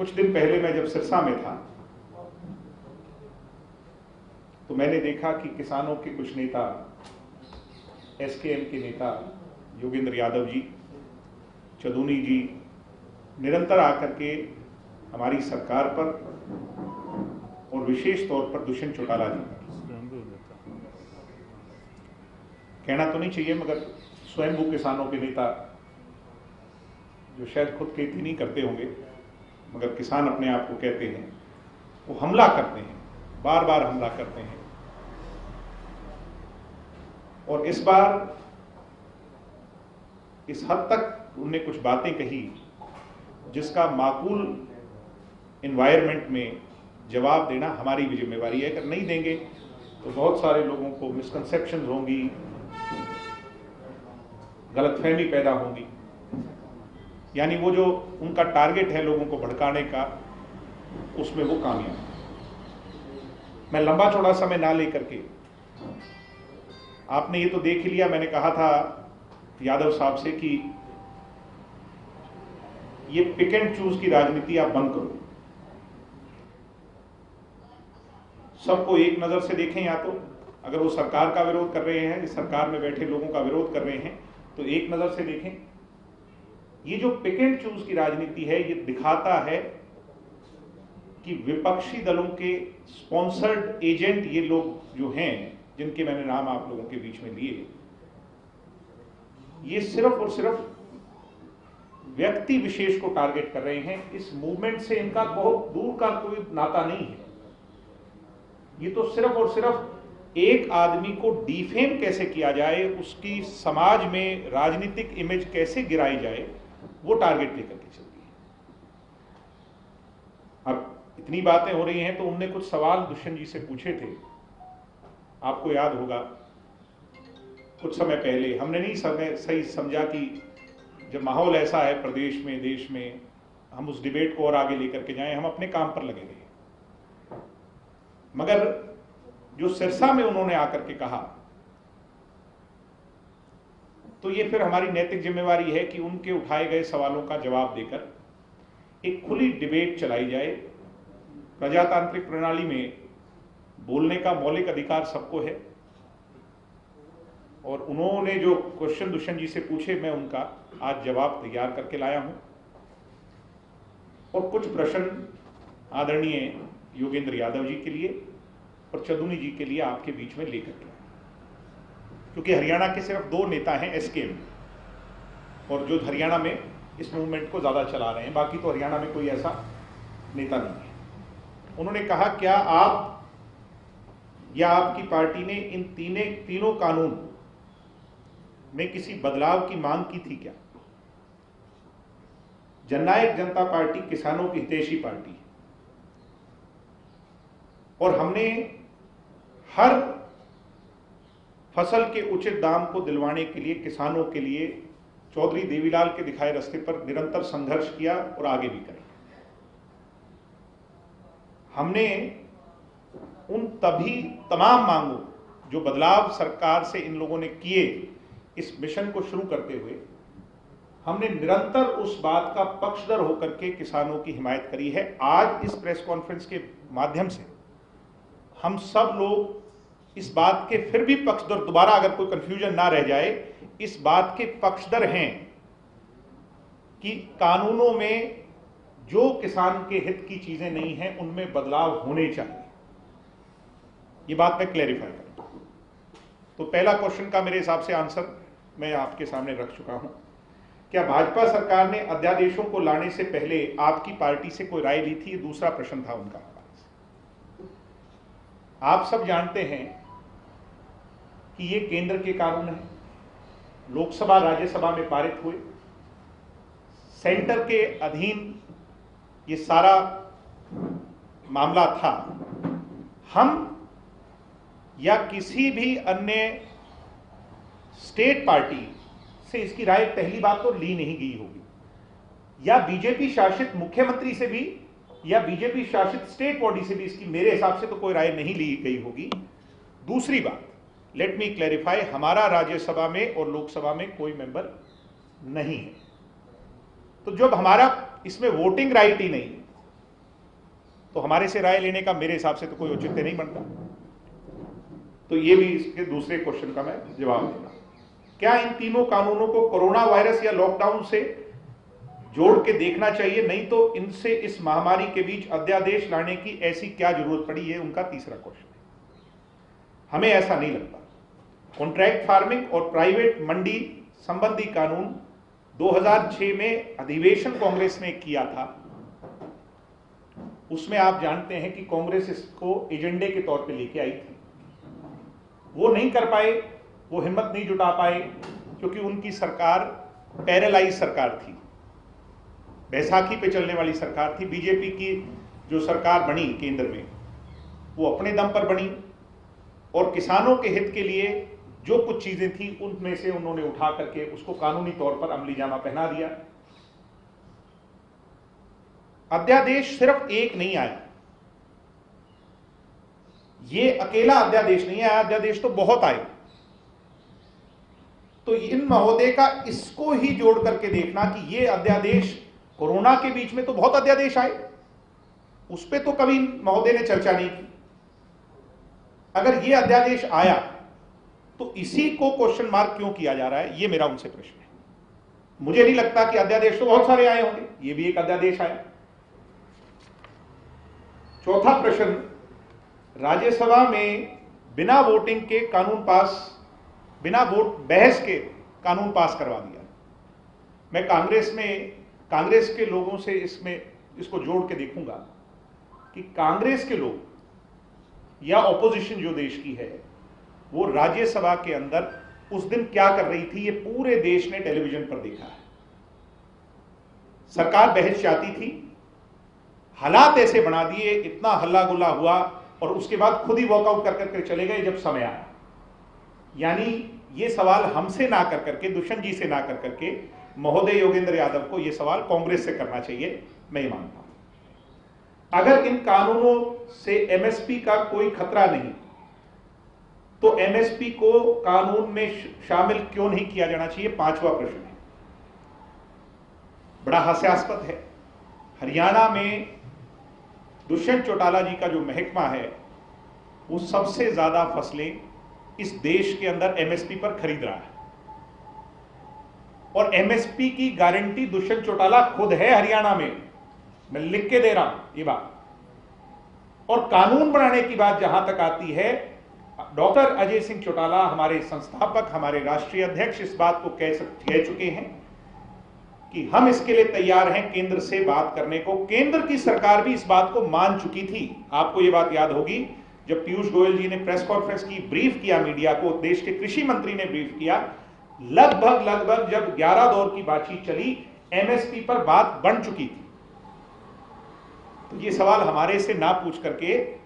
कुछ दिन पहले मैं जब सिरसा में था तो मैंने देखा कि किसानों के कुछ नेता, एसकेएम के नेता योगेंद्र यादव जी, चदूनी जी निरंतर आकर के हमारी सरकार पर और विशेष तौर पर दुष्यंत चौटाला जी पर, कहना तो नहीं चाहिए मगर स्वयंभू किसानों के नेता जो शायद खुद खेती नहीं करते होंगे मगर किसान अपने आप को कहते हैं, वो हमला करते हैं, बार बार हमला करते हैं। और इस बार इस हद तक उनने कुछ बातें कही जिसका माकूल एनवायरनमेंट में जवाब देना हमारी भी जिम्मेवारी है। अगर नहीं देंगे तो बहुत सारे लोगों को मिसकंसेप्शन होंगी, गलतफहमी पैदा होंगी। यानी वो जो उनका टारगेट है लोगों को भड़काने का, उसमें वो कामयाब। मैं लंबा चौड़ा समय ना लेकर के, आपने ये तो देख लिया, मैंने कहा था यादव साहब से कि ये पिक एंड चूज की राजनीति आप बंद करो। सबको एक नजर से देखें, या तो अगर वो सरकार का विरोध कर रहे हैं, सरकार में बैठे लोगों का विरोध कर रहे हैं, तो एक नजर से देखें। ये जो पिक एंड चूज की राजनीति है, ये दिखाता है कि विपक्षी दलों के स्पॉन्सर्ड एजेंट ये लोग जो हैं, जिनके मैंने नाम आप लोगों के बीच में लिए, ये सिर्फ और सिर्फ व्यक्ति विशेष को टारगेट कर रहे हैं। इस मूवमेंट से इनका बहुत दूर का कोई नाता नहीं है। ये तो सिर्फ और सिर्फ एक आदमी को डिफेम कैसे किया जाए, उसकी समाज में राजनीतिक इमेज कैसे गिराई जाए, वो टारगेट लेकर के चल रही है। अब इतनी बातें हो रही हैं तो उनने कुछ सवाल दुष्यंत जी से पूछे थे, आपको याद होगा। कुछ समय पहले हमने नहीं सही समझा कि जब माहौल ऐसा है प्रदेश में, देश में, हम उस डिबेट को और आगे लेकर के जाएं, हम अपने काम पर लगे रहे। मगर जो सिरसा में उन्होंने आकर के कहा, तो ये फिर हमारी नैतिक जिम्मेवारी है कि उनके उठाए गए सवालों का जवाब देकर एक खुली डिबेट चलाई जाए। प्रजातांत्रिक प्रणाली में बोलने का मौलिक अधिकार सबको है, और उन्होंने जो क्वेश्चन दुष्यंत जी से पूछे, मैं उनका आज जवाब तैयार करके लाया हूं। और कुछ प्रश्न आदरणीय योगेंद्र यादव जी के लिए और चदूनी जी के लिए आपके बीच में लेकर के, क्योंकि हरियाणा के सिर्फ दो नेता हैं एसकेएम, और जो हरियाणा में इस मूवमेंट को ज्यादा चला रहे हैं, बाकी तो हरियाणा में कोई ऐसा नेता नहीं है। उन्होंने कहा, क्या आप या आपकी पार्टी ने इन तीनों कानून में किसी बदलाव की मांग की थी क्या? जननायक जनता पार्टी किसानों की हितैषी पार्टी है, और हमने हर फसल के उचित दाम को दिलवाने के लिए, किसानों के लिए चौधरी देवीलाल के दिखाए रास्ते पर निरंतर संघर्ष किया और आगे भी करें। हमने उन तमाम मांगों, जो बदलाव सरकार से इन लोगों ने किए इस मिशन को शुरू करते हुए, हमने निरंतर उस बात का पक्षधर होकर के किसानों की हिमायत करी है। आज इस प्रेस कॉन्फ्रेंस के माध्यम से हम सब लोग इस बात के फिर भी पक्षधर, दोबारा अगर कोई कंफ्यूजन ना रह जाए, इस बात के पक्षधर हैं कि कानूनों में जो किसान के हित की चीजें नहीं हैं उनमें बदलाव होने चाहिए। ये बात मैं क्लैरिफाई करता हूं। तो पहला क्वेश्चन का मेरे हिसाब से आंसर मैं आपके सामने रख चुका हूं। क्या भाजपा सरकार ने अध्यादेशों को लाने से पहले आपकी पार्टी से कोई राय ली थी? ये दूसरा प्रश्न था उनका। आप सब जानते हैं कि ये केंद्र के कानून है, लोकसभा राज्यसभा में पारित हुए, सेंटर के अधीन ये सारा मामला था। हम या किसी भी अन्य स्टेट पार्टी से इसकी राय पहली बात तो ली नहीं गई होगी, या बीजेपी शासित मुख्यमंत्री से भी या बीजेपी शासित स्टेट बॉडी से भी इसकी मेरे हिसाब से तो कोई राय नहीं ली गई होगी। दूसरी बात, लेट मी क्लैरिफाई, हमारा राज्यसभा में और लोकसभा में कोई मेंबर नहीं है, तो जब हमारा इसमें वोटिंग राइट ही नहीं, तो हमारे से राय लेने का मेरे हिसाब से तो कोई औचित्य नहीं बनता। तो ये भी इसके दूसरे क्वेश्चन का मैं जवाब देता। क्या इन तीनों कानूनों को कोरोना वायरस या लॉकडाउन से जोड़ के देखना चाहिए, नहीं तो इनसे इस महामारी के बीच अध्यादेश लाने की ऐसी क्या जरूरत पड़ी, है उनका तीसरा क्वेश्चन है। हमें ऐसा नहीं लगता। कॉन्ट्रैक्ट फार्मिंग और प्राइवेट मंडी संबंधी कानून 2006 में अधिवेशन कांग्रेस ने किया था। उसमें आप जानते हैं कि कांग्रेस इसको एजेंडे के तौर पे लेके आई थी। वो नहीं कर पाए, वो हिम्मत नहीं जुटा पाए, क्योंकि उनकी सरकार पैरालाइज सरकार थी, बैसाखी पे चलने वाली सरकार थी। बीजेपी की जो सरकार बनी केंद्र में, वो अपने दम पर बनी और किसानों के हित के लिए जो कुछ चीजें थी उनमें से उन्होंने उठा करके उसको कानूनी तौर पर अमली जामा पहना दिया। अध्यादेश सिर्फ एक नहीं आया, ये अकेला अध्यादेश नहीं आया, अध्यादेश तो बहुत आए। तो इन महोदय का इसको ही जोड़ करके देखना कि ये अध्यादेश, कोरोना के बीच में तो बहुत अध्यादेश आए, उस पर तो कभी महोदय ने चर्चा नहीं की। अगर ये अध्यादेश आया तो इसी को क्वेश्चन मार्क क्यों किया जा रहा है, ये मेरा उनसे प्रश्न है। मुझे नहीं लगता कि अध्यादेश तो बहुत सारे आए होंगे, ये भी एक अध्यादेश आया। चौथा प्रश्न, राज्यसभा में बिना वोटिंग के कानून पास, बिना वोट बहस के कानून पास करवा दिया। मैं कांग्रेस के लोगों से इसको जोड़ के देखूंगा कि कांग्रेस के लोग या ऑपोजिशन जो देश की है, वो राज्यसभा के अंदर उस दिन क्या कर रही थी, ये पूरे देश ने टेलीविजन पर देखा है। सरकार बहस चाहती थी, हालात ऐसे बना दिए, इतना हल्ला गुल्ला हुआ और उसके बाद खुद ही वॉकआउट कर करके चले गए जब समय आया। यानी ये सवाल हमसे ना कर करके, दुष्यंत जी से ना कर करके, महोदय योगेंद्र यादव को ये सवाल कांग्रेस से करना चाहिए, मैं ये मानता हूं। अगर इन कानूनों से एमएसपी का कोई खतरा नहीं, तो एमएसपी को कानून में शामिल क्यों नहीं किया जाना चाहिए, पांचवा प्रश्न है। बड़ा हास्यास्पद है, हरियाणा में दुष्यंत चौटाला जी का जो महकमा है, वो सबसे ज्यादा फसलें इस देश के अंदर एमएसपी पर खरीद रहा है, और एमएसपी की गारंटी दुष्यंत चौटाला खुद है हरियाणा में, मैं लिख के दे रहा हूं ये बात। और कानून बनाने की बात जहां तक आती है, डॉक्टर अजय सिंह चौटाला, हमारे संस्थापक, हमारे राष्ट्रीय अध्यक्ष, इस बात को कह चुके हैं कि हम इसके लिए तैयार हैं केंद्र से बात करने को। केंद्र की सरकार भी इस बात को मान चुकी थी। आपको यह बात याद होगी, जब पीयूष गोयल जी ने प्रेस कॉन्फ्रेंस की, ब्रीफ किया मीडिया को, देश के कृषि मंत्री ने ब्रीफ किया, लगभग जब 11 दौर की बातचीत चली, एमएसपी पर बात बन चुकी थी। तो ये सवाल हमारे से ना पूछ करके,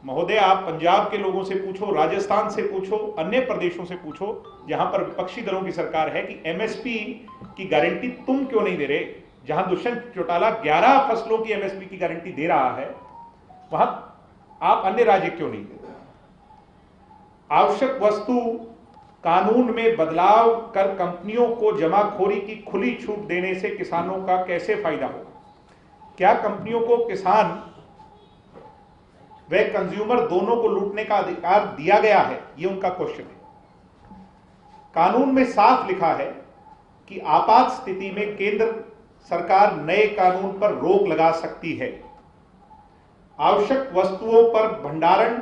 महोदय आप पंजाब के लोगों से पूछो, राजस्थान से पूछो, अन्य प्रदेशों से पूछो जहां पर विपक्षी दलों की सरकार है, कि एमएसपी की गारंटी तुम क्यों नहीं दे रहे। जहां दुष्यंत चौटाला 11 फसलों की एमएसपी की गारंटी दे रहा है, वहां आप अन्य राज्य क्यों नहीं देते। आवश्यक वस्तु कानून में बदलाव कर कंपनियों को जमाखोरी की खुली छूट देने से किसानों का कैसे फायदा होगा। क्या कंपनियों को किसान व कंज्यूमर दोनों को लूटने का अधिकार दिया गया है, यह उनका क्वेश्चन है। कानून में साफ लिखा है कि आपात स्थिति में केंद्र सरकार नए कानून पर रोक लगा सकती है। आवश्यक वस्तुओं पर भंडारण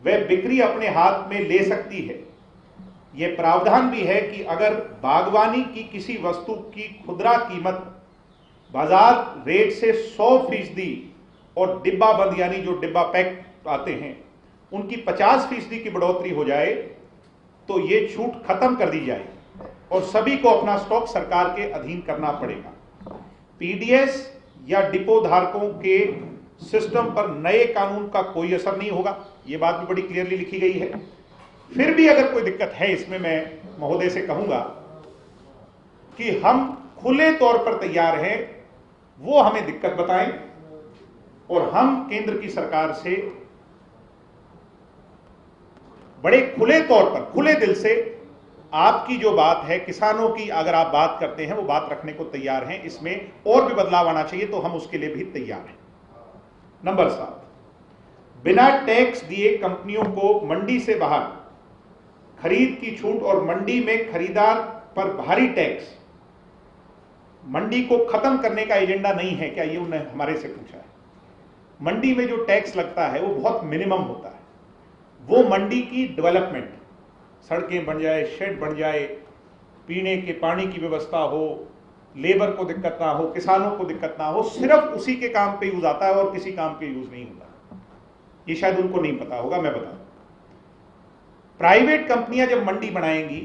व बिक्री अपने हाथ में ले सकती है। यह प्रावधान भी है कि अगर बागवानी की किसी वस्तु की खुदरा कीमत बाजार रेट से 100% और डिब्बा बंद, यानी जो डिब्बा पैक आते हैं, उनकी 50% की बढ़ोतरी हो जाए, तो ये छूट खत्म कर दी जाए और सभी को अपना स्टॉक सरकार के अधीन करना पड़ेगा। पीडीएस या डिपो धारकों के सिस्टम पर नए कानून का कोई असर नहीं होगा, ये बात भी बड़ी क्लियरली लिखी गई है। फिर भी अगर कोई दिक्कत है इसमें, मैं महोदय से कहूंगा कि हम खुले तौर पर तैयार हैं, वो हमें दिक्कत बताएं और हम केंद्र की सरकार से बड़े खुले तौर पर, खुले दिल से आपकी जो बात है, किसानों की अगर आप बात करते हैं, वो बात रखने को तैयार हैं। इसमें और भी बदलाव आना चाहिए तो हम उसके लिए भी तैयार हैं। नंबर 7, बिना टैक्स दिए कंपनियों को मंडी से बाहर खरीद की छूट और मंडी में खरीदार पर भारी टैक्स, मंडी को खत्म करने का एजेंडा नहीं है क्या? ये उन्होंने हमारे से पूछा है। मंडी में जो टैक्स लगता है वो बहुत मिनिमम होता है। वो मंडी की डेवलपमेंट, सड़कें बन जाए, शेड बन जाए, पीने के पानी की व्यवस्था हो, लेबर को दिक्कत ना हो, किसानों को दिक्कत ना हो, सिर्फ उसी के काम पे यूज आता है और किसी काम पे यूज नहीं होता। ये शायद उनको नहीं पता होगा, मैं बता दूं। प्राइवेट कंपनियां जब मंडी बनाएंगी,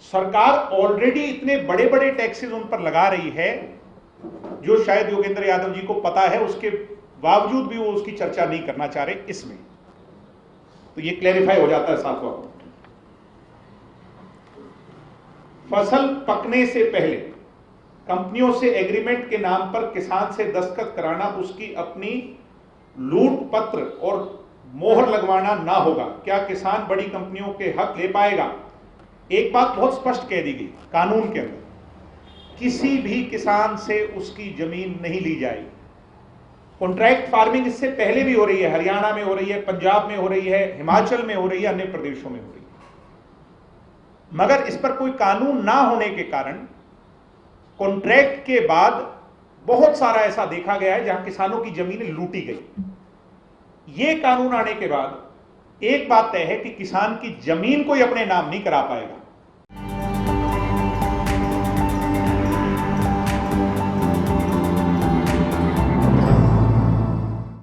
सरकार ऑलरेडी इतने बड़े बड़े टैक्सेस उन पर लगा रही है जो शायद योगेंद्र यादव जी को पता है, उसके बावजूद भी वो उसकी चर्चा नहीं करना चाह रहे इसमें। तो ये क्लैरिफाई हो जाता है। 7वां पॉइंट, फसल पकने से पहले कंपनियों से एग्रीमेंट के नाम पर किसान से दस्तखत कराना, उसकी अपनी लूट पत्र और मोहर लगवाना ना होगा। क्या किसान बड़ी कंपनियों के हक ले पाएगा? एक बात बहुत स्पष्ट कह दी गई कानून के अंदर, किसी भी किसान से उसकी जमीन नहीं ली जाएगी। कॉन्ट्रैक्ट फार्मिंग इससे पहले भी हो रही है, हरियाणा में हो रही है, पंजाब में हो रही है, हिमाचल में हो रही है, अन्य प्रदेशों में हो रही है। मगर इस पर कोई कानून ना होने के कारण कॉन्ट्रैक्ट के बाद बहुत सारा ऐसा देखा गया है जहां किसानों की जमीनें लूटी गई। यह कानून आने के बाद एक बात तय है कि किसान की जमीन कोई अपने नाम नहीं करा पाएगा।